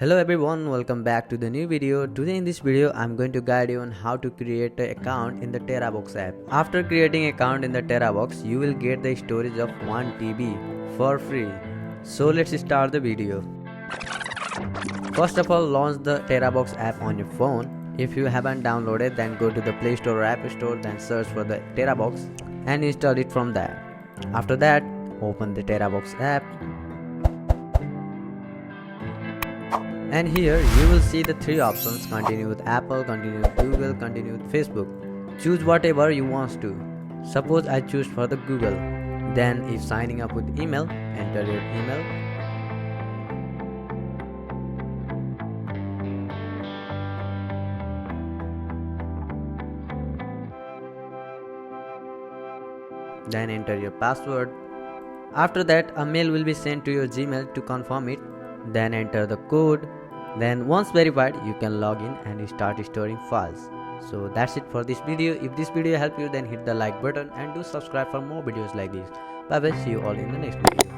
Hello everyone, welcome back to the new video. Today in this video I'm going to guide you on how to create an account in the TeraBox app. After creating an account in the TeraBox, you will get the storage of 1 TB for free. So let's start the video. First of all, launch the TeraBox app on your phone. If you haven't downloaded, then go to the Play Store or App Store, then search for the TeraBox and install it from there. After that, open the TeraBox app. And here you will see the three options: continue with Apple, continue with Google, continue with Facebook. Choose whatever you want to. Suppose I choose for the Google. Then if signing up with email, enter your email. Then enter your password. After that, a mail will be sent to your Gmail to confirm it. Then enter the code. Then once verified, you can log in and start storing files. So that's it for this video. If this video helped you, then hit the like button and do subscribe for more videos like this. Bye bye, see you all in the next video.